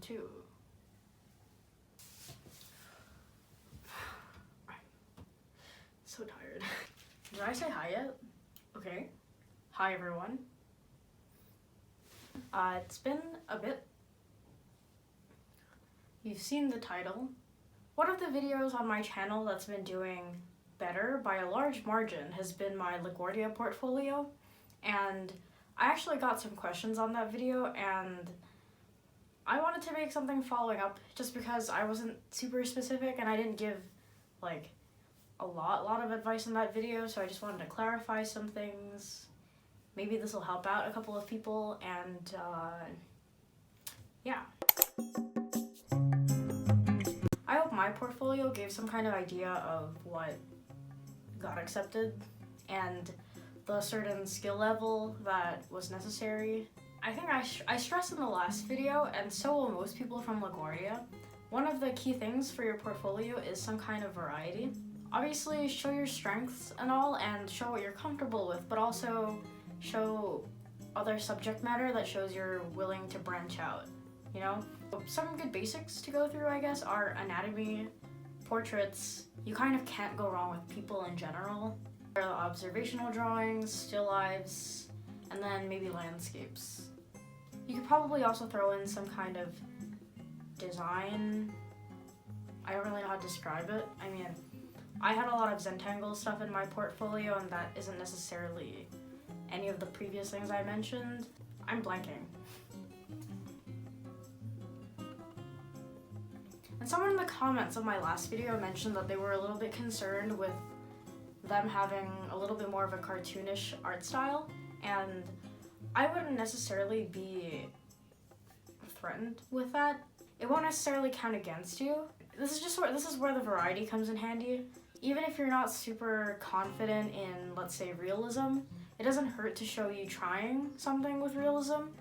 2. So tired. Did I say hi yet? Okay. Hi everyone. It's been a bit. You've seen the title. One of the videos on my channel that's been doing better by a large margin has been my LaGuardia portfolio, and I actually got some questions on that video, and I wanted to make something following up just because I wasn't super specific and I didn't give like a lot of advice in that video, so I just wanted to clarify some things. Maybe this will help out a couple of people, and yeah. I hope my portfolio gave some kind of idea of what got accepted and the certain skill level that was necessary. I think I stressed in the last video, and so will most people from LaGuardia, one of the key things for your portfolio is some kind of variety. Obviously, show your strengths and all, and show what you're comfortable with, but also show other subject matter that shows you're willing to branch out, you know? Some good basics to go through, I guess, are anatomy, portraits. You kind of can't go wrong with people in general. There are observational drawings, still lifes, and then maybe landscapes. You could probably also throw in some kind of design. I don't really know how to describe it. I mean, I had a lot of Zentangle stuff in my portfolio, and that isn't necessarily any of the previous things I mentioned. I'm blanking. And someone in the comments of my last video mentioned that they were a little bit concerned with them having a little bit more of a cartoonish art style, and I wouldn't necessarily be threatened with that. It won't necessarily count against you. This is where the variety comes in handy. Even if you're not super confident in, let's say, realism, it doesn't hurt to show you trying something with realism,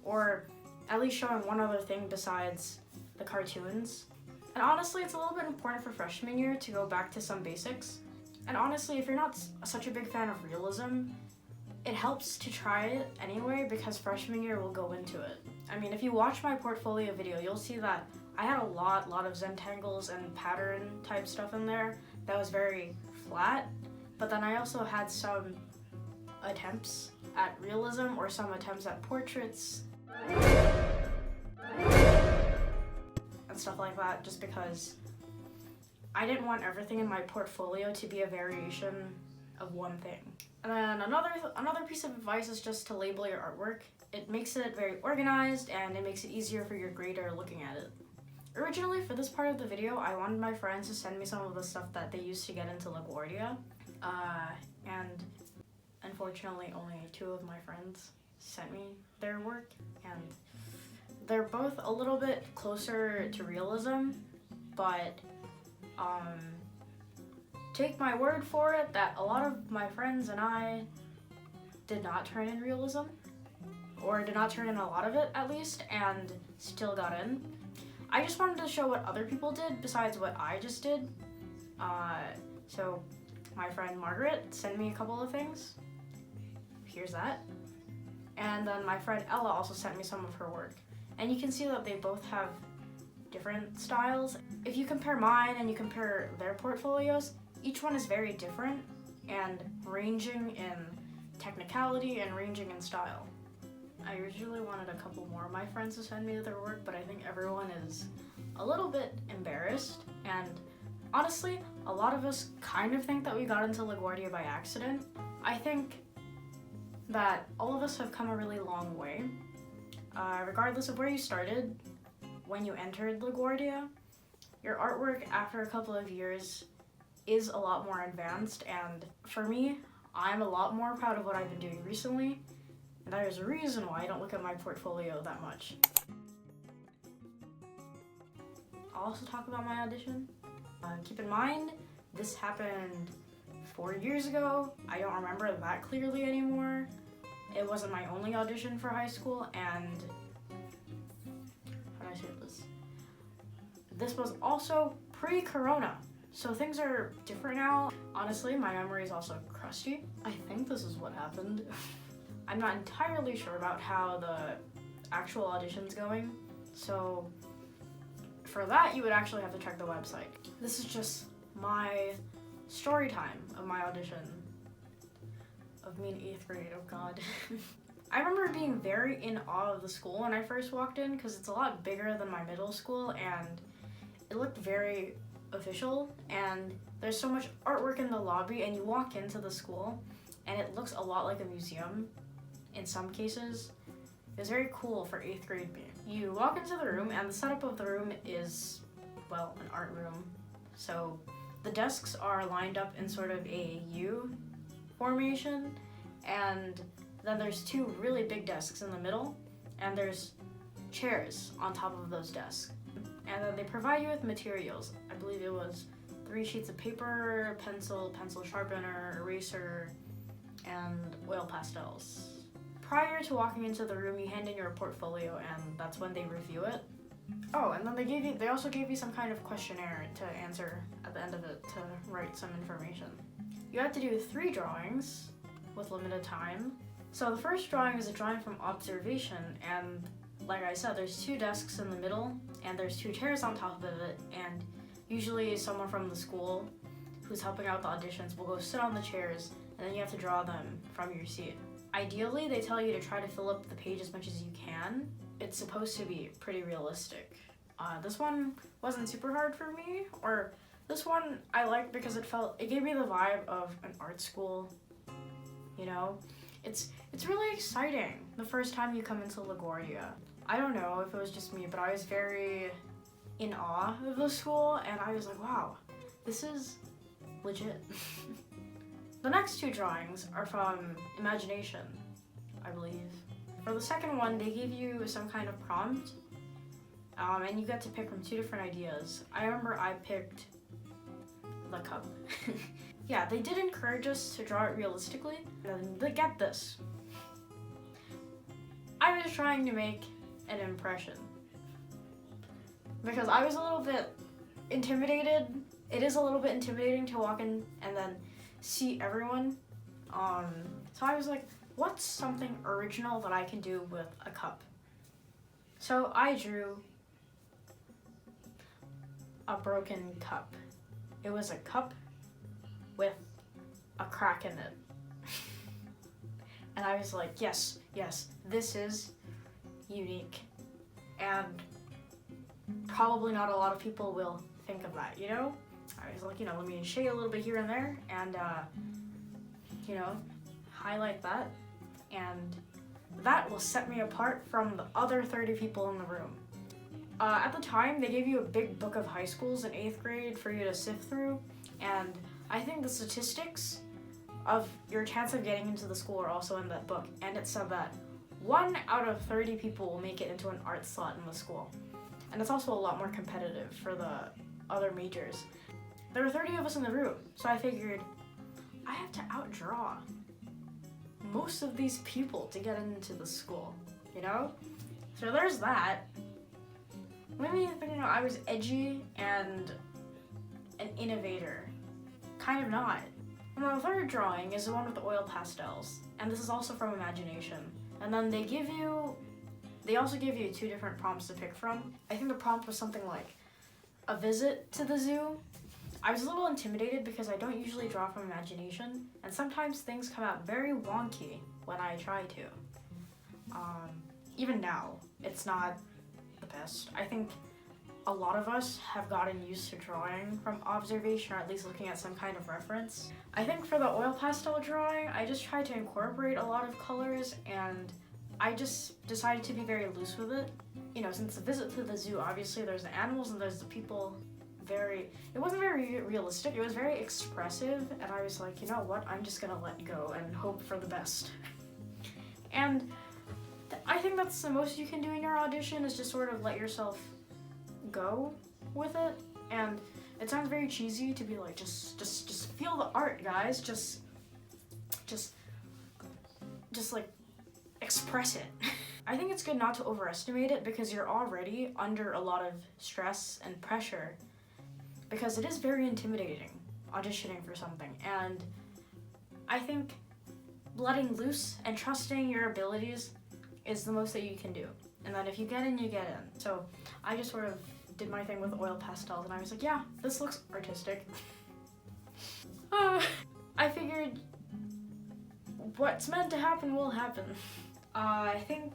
or at least showing one other thing besides the cartoons. And honestly, it's a little bit important for freshman year to go back to some basics. And honestly, if you're not such a big fan of realism, it helps to try it anyway, because freshman year will go into it. I mean, if you watch my portfolio video, you'll see that I had a lot of Zentangles and pattern type stuff in there that was very flat, but then I also had some attempts at realism or some attempts at portraits and stuff like that, just because I didn't want everything in my portfolio to be a variation of one thing. And then another piece of advice is just to label your artwork. It makes it very organized, and it makes it easier for your grader looking at it. Originally, for this part of the video, I wanted my friends to send me some of the stuff that they used to get into LaGuardia, and unfortunately only 2 of my friends sent me their work, and they're both a little bit closer to realism, but take my word for it that a lot of my friends and I did not turn in realism, or did not turn in a lot of it at least, and still got in. I just wanted to show what other people did besides what I just did. So my friend Margaret sent me a couple of things. Here's that. And then my friend Ella also sent me some of her work. And you can see that they both have different styles. If you compare mine and you compare their portfolios, each one is very different and ranging in technicality and ranging in style. I originally wanted a couple more of my friends to send me their work, but I think everyone is a little bit embarrassed, and honestly, a lot of us kind of think that we got into LaGuardia by accident. I think that all of us have come a really long way. Regardless of where you started, when you entered LaGuardia, your artwork after a couple of years is a lot more advanced, and for me, I'm a lot more proud of what I've been doing recently, and there's a reason why I don't look at my portfolio that much. I'll also talk about my audition. Keep in mind, this happened 4 years ago. I don't remember that clearly anymore. It wasn't my only audition for high school, and how do I say this? This was also pre-corona, so things are different now. Honestly, my memory is also crusty. I think this is what happened. I'm not entirely sure about how the actual audition's going, so for that, you would actually have to check the website. This is just my story time of my audition. Of me in 8th grade, oh god. I remember being very in awe of the school when I first walked in because it's a lot bigger than my middle school and it looked very official, and there's so much artwork in the lobby, and you walk into the school and it looks a lot like a museum in some cases. It was very cool for 8th grade me. You walk into the room and the setup of the room is, well, an art room. So the desks are lined up in sort of a U formation, and then there's 2 really big desks in the middle, and there's chairs on top of those desks. And then they provide you with materials. I believe it was 3 sheets of paper, pencil sharpener, eraser, and oil pastels. Prior to walking into the room, you hand in your portfolio, and that's when they review it. Oh, and then they also gave you some kind of questionnaire to answer at the end of it to write some information. You had to do 3 drawings with limited time. So the first drawing is a drawing from observation, and like I said, there's 2 desks in the middle, and there's 2 chairs on top of it, and usually someone from the school who's helping out the auditions will go sit on the chairs, and then you have to draw them from your seat. Ideally, they tell you to try to fill up the page as much as you can. It's supposed to be pretty realistic. This one wasn't super hard for me, or this one I liked because it gave me the vibe of an art school, you know? It's really exciting the first time you come into LaGuardia. I don't know if it was just me, but I was very in awe of the school, and I was like, wow, this is legit. The next 2 drawings are from imagination, I believe. For the second one, they gave you some kind of prompt, and you got to pick from 2 different ideas. I remember I picked the cup. Yeah, they did encourage us to draw it realistically, and get this. I was trying to make an impression because I was a little bit intimidated. It is a little bit intimidating to walk in and then see everyone. So I was like, what's something original that I can do with a cup? So I drew a broken cup. It was a cup with a crack in it. And I was like, yes, this is unique. And probably not a lot of people will think of that, you know? I was like, let me shade a little bit here and there and, highlight that. And that will set me apart from the other 30 people in the room. At the time, they gave you a big book of high schools in 8th grade for you to sift through. And I think the statistics of your chance of getting into the school are also in that book. And it said that 1 out of 30 people will make it into an art slot in the school. And it's also a lot more competitive for the other majors. There were 30 of us in the room, so I figured I have to outdraw most of these people to get into the school, you know? So there's that. Maybe, I was edgy and an innovator. Kind of not. And the third drawing is the one with the oil pastels, and this is also from imagination. And then they also give you 2 different prompts to pick from. I think the prompt was something like a visit to the zoo. I was a little intimidated because I don't usually draw from imagination, and sometimes things come out very wonky when I try to. Even now, it's not the best. I think a lot of us have gotten used to drawing from observation, or at least looking at some kind of reference. I think for the oil pastel drawing, I just tried to incorporate a lot of colors, and I just decided to be very loose with it. Since the visit to the zoo, obviously there's the animals and there's the people. It wasn't very realistic, it was very expressive, and I was like, you know what, I'm just gonna let go and hope for the best. And I think that's the most you can do in your audition, is just sort of let yourself go with it. And it sounds very cheesy to be like, just feel the art, guys, just like express it. I think it's good not to overestimate it because you're already under a lot of stress and pressure, because it is very intimidating auditioning for something. And I think letting loose and trusting your abilities is the most that you can do. And then if you get in, you get in. So I just sort of did my thing with oil pastels, and I was like, yeah, this looks artistic. I figured what's meant to happen will happen. I think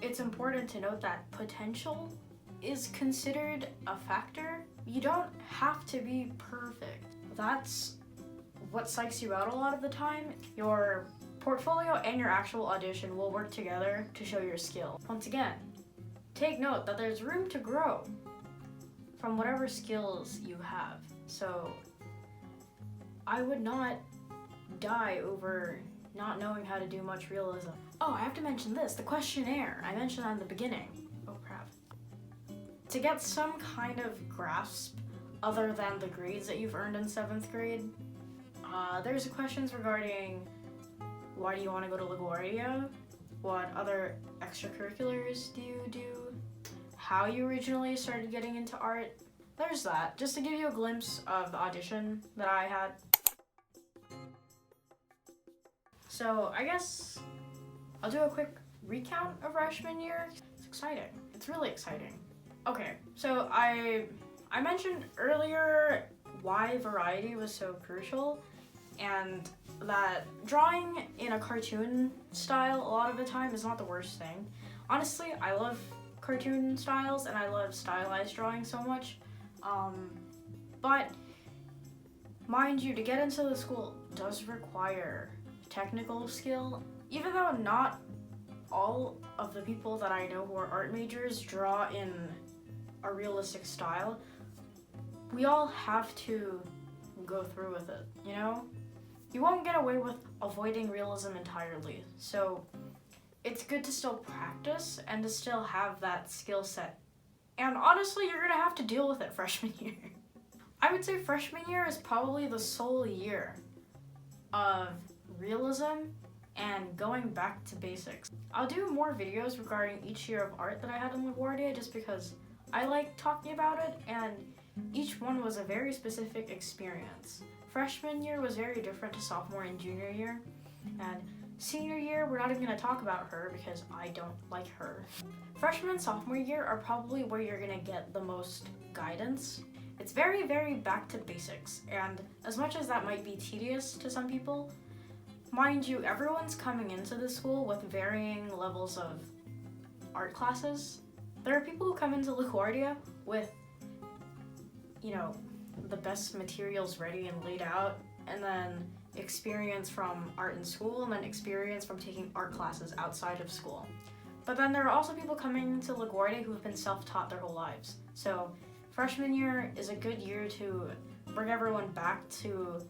it's important to note that potential is considered a factor. You don't have to be perfect. That's what psychs you out a lot of the time. Your portfolio and your actual audition will work together to show your skill. Once again, take note that there's room to grow from whatever skills you have. So I would not die over not knowing how to do much realism. Oh, I have to mention this, the questionnaire. I mentioned that in the beginning. Oh crap. To get some kind of grasp other than the grades that you've earned in 7th grade, there's questions regarding why do you want to go to LaGuardia, what other extracurriculars do you do, how you originally started getting into art. There's that, just to give you a glimpse of the audition that I had. So I guess I'll do a quick recount of freshman year. It's exciting. It's really exciting. Okay, so I mentioned earlier why variety was so crucial, and that drawing in a cartoon style a lot of the time is not the worst thing. Honestly, I love cartoon styles and I love stylized drawing so much. But mind you, to get into the school does require technical skill. Even though not all of the people that I know who are art majors draw in a realistic style, we all have to go through with it, you know? You won't get away with avoiding realism entirely, so it's good to still practice and to still have that skill set. And honestly, you're gonna have to deal with it freshman year. I would say freshman year is probably the sole year of realism and going back to basics. I'll do more videos regarding each year of art that I had in LaGuardia just because I like talking about it, and each one was a very specific experience. Freshman year was very different to sophomore and junior year, and senior year, we're not even gonna talk about her because I don't like her. Freshman and sophomore year are probably where you're gonna get the most guidance. It's very, very back to basics, and as much as that might be tedious to some people, mind you, everyone's coming into the school with varying levels of art classes. There are people who come into LaGuardia with, you know, the best materials ready and laid out, and then experience from art in school, and then experience from taking art classes outside of school. But then there are also people coming into LaGuardia who have been self-taught their whole lives. So freshman year is a good year to bring everyone back to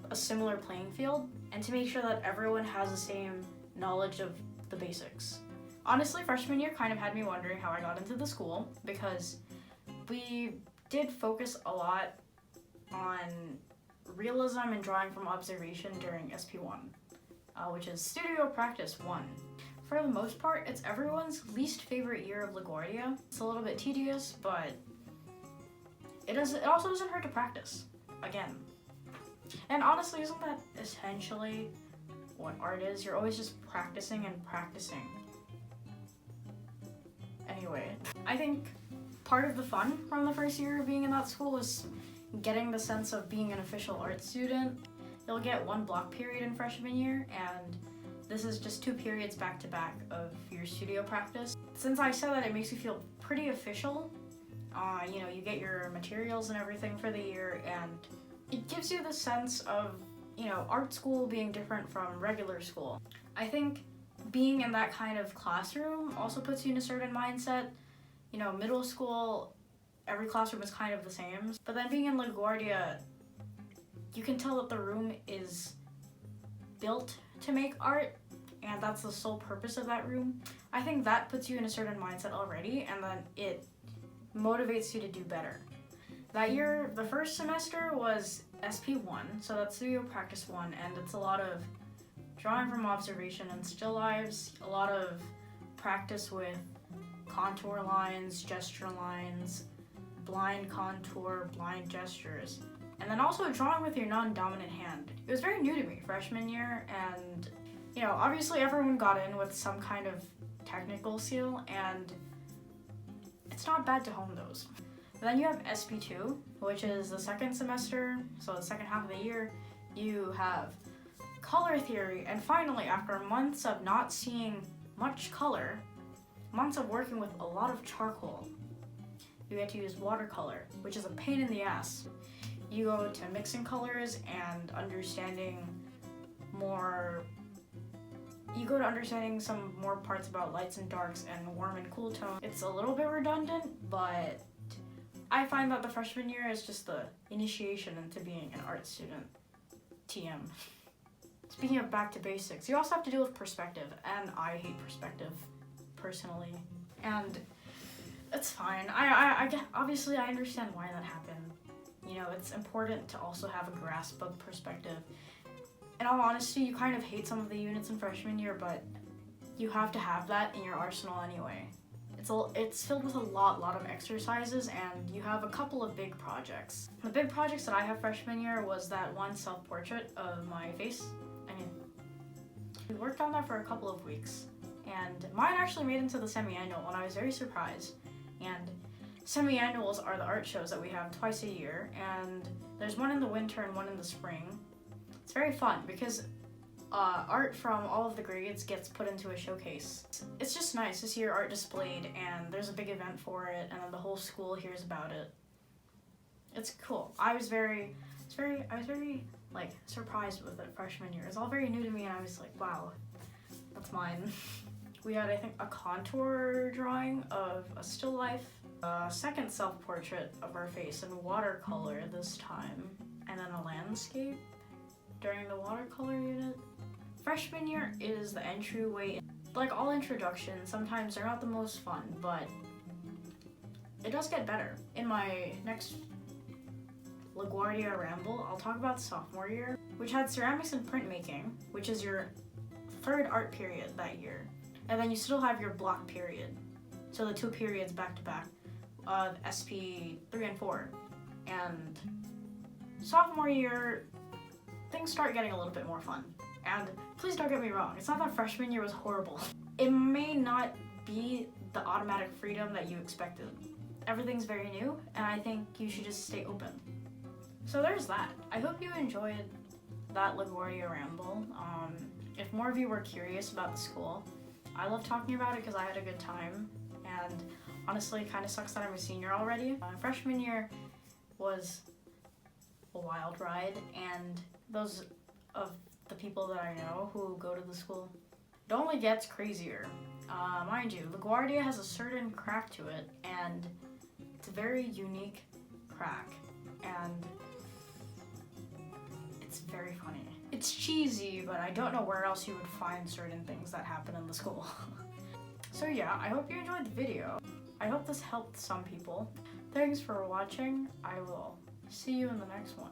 a similar playing field and to make sure that everyone has the same knowledge of the basics. Honestly, freshman year kind of had me wondering how I got into the school, because we did focus a lot on realism and drawing from observation during SP1, which is Studio Practice 1. For the most part, it's everyone's least favorite year of LaGuardia. It's a little bit tedious, but it also doesn't hurt to practice, again. And honestly, isn't that essentially what art is? You're always just practicing and practicing. Anyway, I think part of the fun from the first year of being in that school was getting the sense of being an official art student. You'll get one block period in freshman year, and this is just 2 periods back to back of your studio practice. Since I said that, it makes you feel pretty official. You know, you get your materials and everything for the year, and it gives you the sense of, you know, art school being different from regular school. I think being in that kind of classroom also puts you in a certain mindset. You know, middle school, every classroom is kind of the same. But then being in LaGuardia, you can tell that the room is built to make art, and that's the sole purpose of that room. I think that puts you in a certain mindset already, and then it motivates you to do better. That year, the first semester was SP1, so that's Studio Practice 1, and it's a lot of drawing from observation and still lives, a lot of practice with contour lines, gesture lines, blind contour, blind gestures, and then also drawing with your non-dominant hand. It was very new to me freshman year, and you know, obviously everyone got in with some kind of technical skill, and it's not bad to hone those. And then you have SP2, which is the second semester, so the second half of the year. You have color theory, and finally, after months of not seeing much color, months of working with a lot of charcoal, you get to use watercolor, which is a pain in the ass. You go to mixing colors and understanding some more parts about lights and darks and warm and cool tone. It's a little bit redundant, but I find that the freshman year is just the initiation into being an art student. TM. Speaking of back to basics, you also have to deal with perspective, and I hate perspective, personally. And it's fine. Obviously I understand why that happened. You know, it's important to also have a grasp of perspective. In all honesty, you kind of hate some of the units in freshman year, but you have to have that in your arsenal anyway. It's filled with a lot of exercises, and you have a couple of big projects. The big projects that I have freshman year was that one self-portrait of my face. We worked on that for a couple of weeks, and mine actually made into the semi-annual, and I was very surprised. And semi-annuals are the art shows that we have twice a year, and there's one in the winter and one in the spring. It's very fun because art from all of the grades gets put into a showcase. It's just nice to see your art displayed, and there's a big event for it, and then the whole school hears about it. It's cool. I was very like surprised with it freshman year. It's all very new to me, and I was like, wow, that's mine. We had, I think, a contour drawing of a still life, a second self-portrait of our face in watercolor this time, and then a landscape during the watercolor unit. Freshman year is the entryway. Like all introductions, sometimes they're not the most fun, but it does get better. In my next LaGuardia ramble, I'll talk about sophomore year, which had ceramics and printmaking, which is your third art period that year. And then you still have your block period. So the two periods back to back of SP 3 and 4. And sophomore year, things start getting a little bit more fun. And please don't get me wrong, it's not that freshman year was horrible. It may not be the automatic freedom that you expected. Everything's very new, and I think you should just stay open. So there's that. I hope you enjoyed that LaGuardia ramble. If more of you were curious about the school, I love talking about it because I had a good time, and honestly, it kind of sucks that I'm a senior already. Freshman year was a wild ride, and those of the people that I know who go to the school, it only gets crazier. Mind you, LaGuardia has a certain crack to it, and it's a very unique crack, and it's very funny. It's cheesy, but I don't know where else you would find certain things that happen in the school. So yeah, I hope you enjoyed the video. I hope this helped some people. Thanks for watching. I will see you in the next one.